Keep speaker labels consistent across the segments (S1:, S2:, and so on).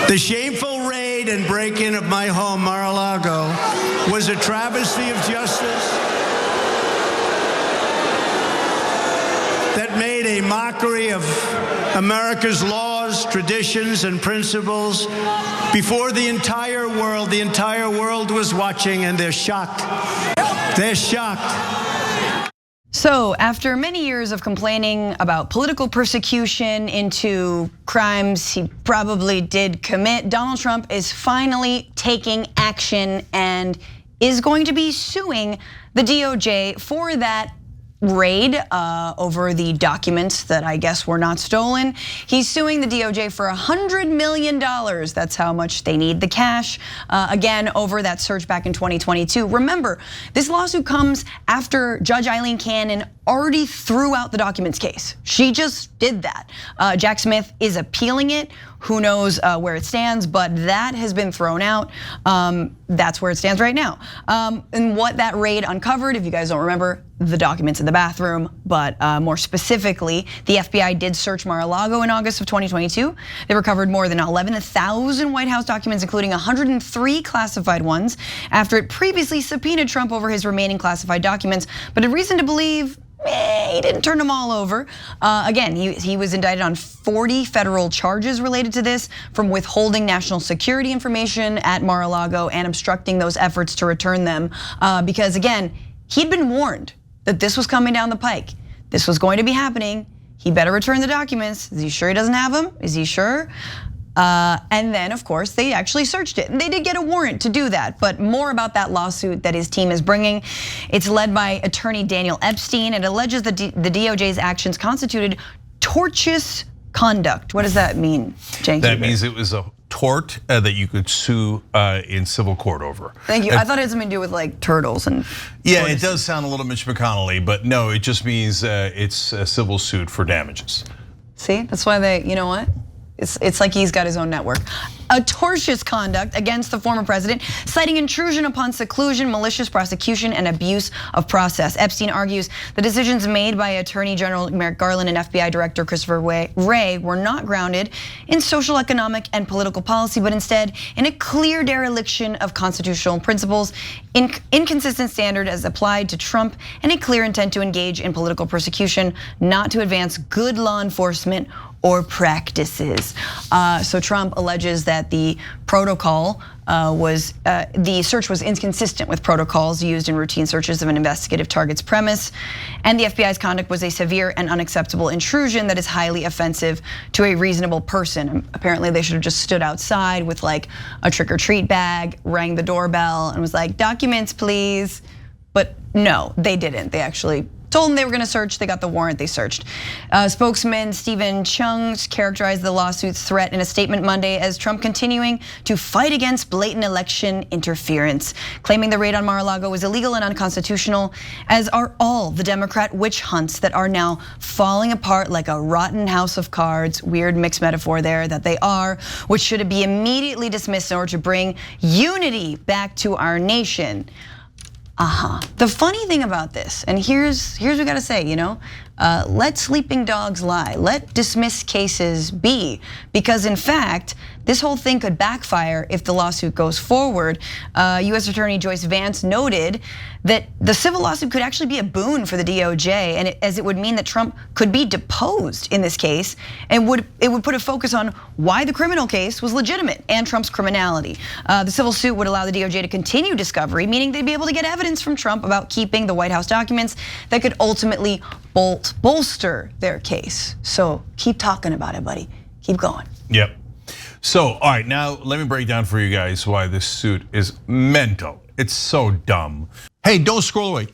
S1: The shameful raid and break-in of my home, Mar-a-Lago, was a travesty of justice that made a mockery of America's laws, traditions, and principles before the entire world. The entire world was watching, and they're shocked. They're shocked.
S2: So after many years of complaining about political persecution into crimes he probably did commit, Donald Trump is finally taking action and is going to be suing the DOJ for that raid over the documents that I guess were not stolen. He's suing the DOJ for $100 million. That's how much they need the cash, again, over that search back in 2022. Remember, this lawsuit comes after Judge Eileen Cannon already threw out the documents case. She just did that. Jack Smith is appealing it. Who knows where it stands, but that has been thrown out. That's where it stands right now. And what that raid uncovered, if you guys don't remember, the documents in the bathroom, but more specifically, the FBI did search Mar-a-Lago in August of 2022. They recovered more than 11,000 White House documents, including 103 classified ones, after it previously subpoenaed Trump over his remaining classified documents, but had reason to believe he didn't turn them all over. Again, he was indicted on 40 federal charges related to this, from withholding national security information at Mar-a-Lago and obstructing those efforts to return them. Because again, he'd been warned that this was coming down the pike. This was going to be happening. He better return the documents. Is he sure he doesn't have them? Is he sure? And then, of course, they actually searched it. And they did get a warrant to do that. But more about that lawsuit that his team is bringing. It's led by attorney Daniel Epstein. It alleges that the DOJ's actions constituted tortious conduct. What does that mean, Cenk?
S3: That means it was a tort that you could sue in civil court over.
S2: Thank you. I thought it had something to do with like turtles and.
S3: Yeah, tortoises. It does sound a little Mitch McConnell-y, but no, it just means it's a civil suit for damages.
S2: See, that's why they, you know what? It's like he's got his own network. A tortious conduct against the former president, citing intrusion upon seclusion, malicious prosecution, and abuse of process. Epstein argues the decisions made by Attorney General Merrick Garland and FBI Director Christopher Wray were not grounded in social, economic, and political policy, but instead in a clear dereliction of constitutional principles, inconsistent standard as applied to Trump, and a clear intent to engage in political persecution, not to advance good law enforcement or practices. So Trump alleges that the protocol the search was inconsistent with protocols used in routine searches of an investigative target's premise, and the FBI's conduct was a severe and unacceptable intrusion that is highly offensive to a reasonable person. Apparently they should have just stood outside with like a trick-or-treat bag, rang the doorbell, and was like, documents please. But no, they didn't. They actually told them they were gonna search, they got the warrant, they searched. Spokesman Stephen Chung characterized the lawsuit's threat in a statement Monday as Trump continuing to fight against blatant election interference, claiming the raid on Mar-a-Lago was illegal and unconstitutional, as are all the Democrat witch hunts that are now falling apart like a rotten house of cards, weird mixed metaphor there that they are, which should be immediately dismissed in order to bring unity back to our nation. The funny thing about this, and here's what we gotta say, let sleeping dogs lie, let dismissed cases be, because in fact, this whole thing could backfire if the lawsuit goes forward. US Attorney Joyce Vance noted that the civil lawsuit could actually be a boon for the DOJ, and as it would mean that Trump could be deposed in this case, and it would put a focus on why the criminal case was legitimate and Trump's criminality. The civil suit would allow the DOJ to continue discovery, meaning they'd be able to get evidence from Trump about keeping the White House documents that could ultimately bolster their case. So keep talking about it, buddy. Keep going.
S3: Yep. So, all right, now let me break down for you guys why this suit is mental. It's so dumb. Hey, don't scroll away.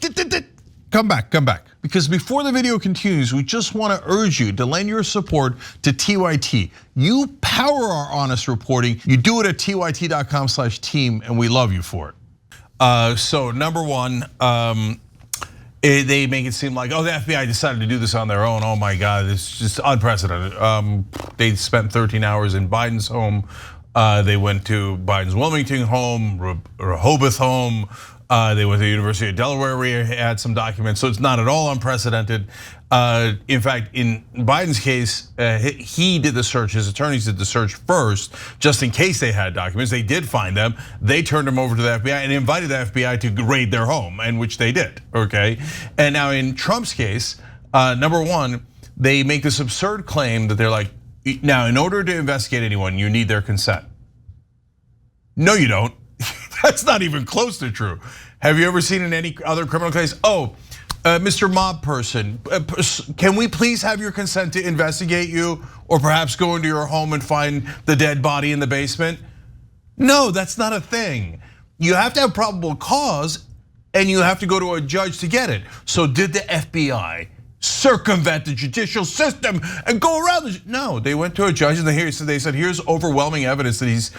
S3: Come back. Because before the video continues, we just want to urge you to lend your support to TYT. You power our honest reporting. You do it at tyt.com/team, and we love you for it. So number one, they make it seem like, oh, the FBI decided to do this on their own. Oh my God, it's just unprecedented. They spent 13 hours in Biden's home. They went to Biden's Wilmington home, Rehoboth home. They went to the University of Delaware where he had some documents. So it's not at all unprecedented. In fact, in Biden's case, he did the search, his attorneys did the search first, just in case they had documents. They did find them. They turned them over to the FBI and invited the FBI to raid their home, and which they did, okay? And now in Trump's case, number one, they make this absurd claim that they're like, now in order to investigate anyone, you need their consent. No, you don't. That's not even close to true. Have you ever seen in any other criminal case, Mr. Mob person, can we please have your consent to investigate you or perhaps go into your home and find the dead body in the basement? No, that's not a thing. You have to have probable cause and you have to go to a judge to get it. So did the FBI circumvent the judicial system and go around this? No, they went to a judge and they said, here's overwhelming evidence that he's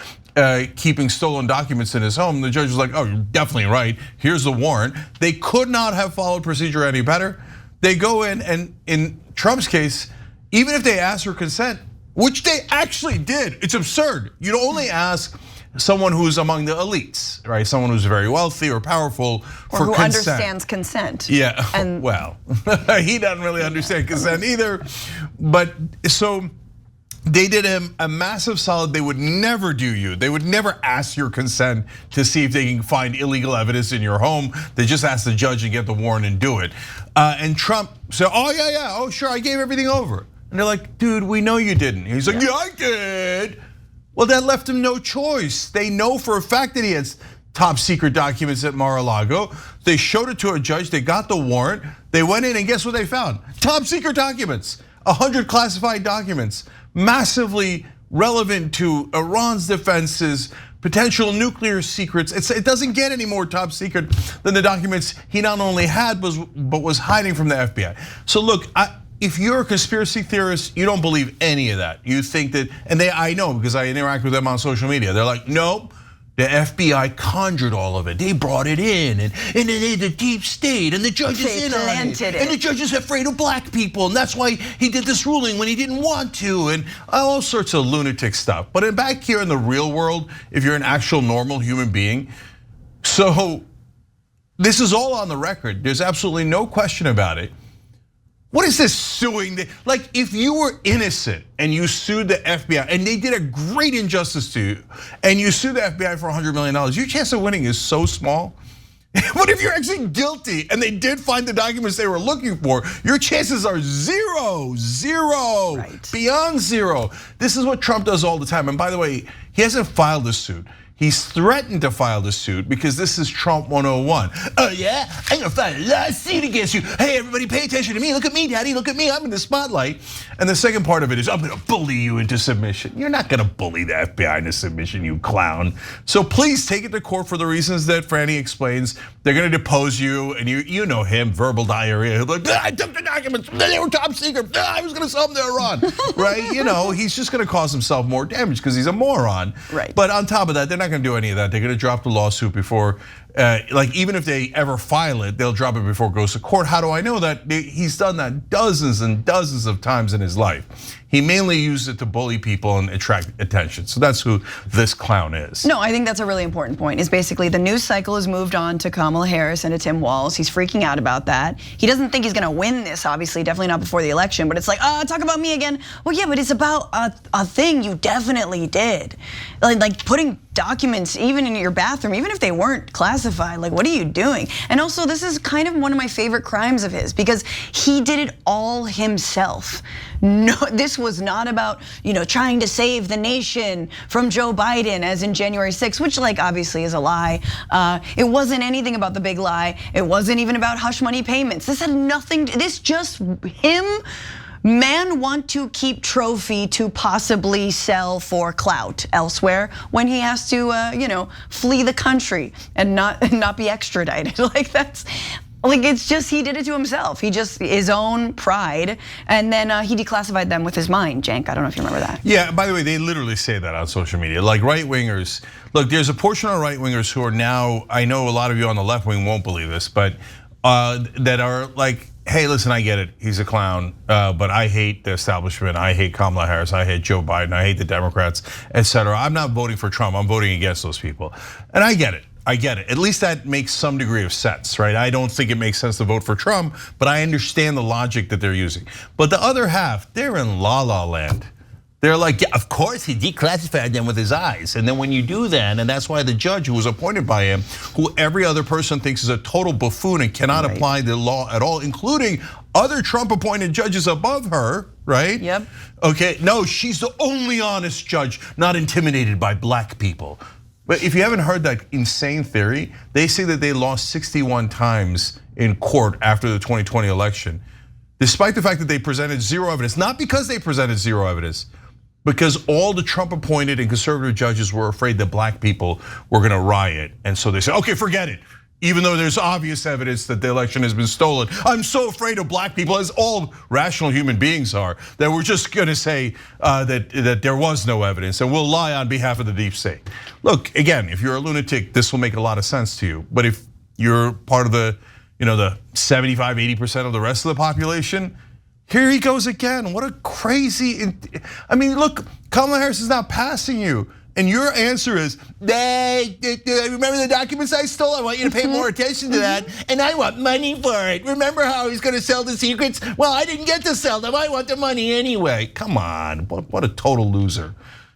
S3: keeping stolen documents in his home. The judge was like, oh, you're definitely right. Here's the warrant. They could not have followed procedure any better. They go in, and in Trump's case, even if they asked for consent, which they actually did, it's absurd. You'd only ask someone who's among the elites, right? Someone who's very wealthy or powerful for
S2: who
S3: consent.
S2: Understands consent.
S3: Yeah,
S2: and
S3: well, he doesn't really understand consent either. But so they did him a massive solid. They would never do you. They would never ask your consent to see if they can find illegal evidence in your home. They just ask the judge to get the warrant and do it. And Trump said, oh yeah, oh sure, I gave everything over. And they're like, dude, we know you didn't. He's like, yeah, I did. Well, that left him no choice. They know for a fact that he has top secret documents at Mar-a-Lago. They showed it to a judge, they got the warrant. They went in and guess what they found? Top secret documents, 100 classified documents, massively relevant to Iran's defenses, potential nuclear secrets. It doesn't get any more top secret than the documents he not only had, but was hiding from the FBI. So look, if you're a conspiracy theorist, you don't believe any of that. You think that, and I know because I interact with them on social media. They're like, nope, the FBI conjured all of it. They brought it in, and the deep state, and the judge is in on it. And the judge is afraid of black people, and that's why he did this ruling when he didn't want to, and all sorts of lunatic stuff. But back here in the real world, if you're an actual normal human being, so this is all on the record. There's absolutely no question about it. What is this suing? Like, if you were innocent and you sued the FBI and they did a great injustice to you and you sued the FBI for $100 million, your chance of winning is so small. What if you're actually guilty and they did find the documents they were looking for? Your chances are zero, right. Beyond zero. This is what Trump does all the time. And by the way, he hasn't filed a suit. He's threatened to file the suit because this is Trump 101. Oh yeah, I'm gonna file a lawsuit against you. Hey everybody, pay attention to me. Look at me, daddy, look at me, I'm in the spotlight. And the second part of it is, I'm gonna bully you into submission. You're not gonna bully the FBI into submission, you clown. So please take it to court for the reasons that Franny explains. They're gonna depose you, and you know him, verbal diarrhea. He'll be like, I took the documents, they were top secret, I was gonna sell them to Iran, right? He's just gonna cause himself more damage because he's a moron.
S2: Right.
S3: But on top of that, they're not gonna do any of that. They're gonna drop the lawsuit before, like even if they ever file it, they'll drop it before it goes to court. How do I know that? He's done that dozens and dozens of times in his life. He mainly used it to bully people and attract attention. So that's who this clown is.
S2: No, I think that's a really important point. Is basically the news cycle has moved on to Kamala Harris and to Tim Walz. He's freaking out about that. He doesn't think he's gonna win this, obviously, definitely not before the election, but it's like, talk about me again. Well, yeah, but it's about a thing you definitely did. Like putting documents even in your bathroom, even if they weren't classified, like what are you doing? And also this is kind of one of my favorite crimes of his because he did it all himself. No, this was not about, trying to save the nation from Joe Biden as in January 6th, which like obviously is a lie. It wasn't anything about the big lie. It wasn't even about hush money payments. This had nothing, this just him. Man want to keep trophy to possibly sell for clout elsewhere when he has to, flee the country and not be extradited. It's just he did it to himself. He just his own pride, and then he declassified them with his mind. Cenk, I don't know if you remember that.
S3: Yeah. By the way, they literally say that on social media. Like right wingers. Look, there's a portion of right wingers who are now. I know a lot of you on the left wing won't believe this, but that are like, hey, listen, I get it. He's a clown, but I hate the establishment. I hate Kamala Harris. I hate Joe Biden. I hate the Democrats, etc. I'm not voting for Trump. I'm voting against those people, and I get it. I get it. At least that makes some degree of sense, right? I don't think it makes sense to vote for Trump, but I understand the logic that they're using. But the other half, they're in la la land. They're like, yeah, of course he declassified them with his eyes. And then when you do that, and that's why the judge who was appointed by him, who every other person thinks is a total buffoon and cannot apply the law at all, including other Trump appointed judges above her, right?
S2: Yep.
S3: Okay, no, she's the only honest judge, not intimidated by black people. But if you haven't heard that insane theory, they say that they lost 61 times in court after the 2020 election, despite the fact that they presented zero evidence, not because they presented zero evidence, because all the Trump appointed and conservative judges were afraid that black people were gonna riot. And so they said, okay, forget it. Even though there's obvious evidence that the election has been stolen. I'm so afraid of black people, as all rational human beings are, that we're just gonna say that there was no evidence and we'll lie on behalf of the deep state. Look, again, if you're a lunatic, this will make a lot of sense to you. But if you're part of the 75, 80% of the rest of the population, here he goes again. What a crazy, I mean, look, Kamala Harris is not passing you. And your answer is, remember the documents I stole? I want you to pay more attention to that. And I want money for it. Remember how he's gonna sell the secrets? Well, I didn't get to sell them. I want the money anyway. Come on, what a total loser.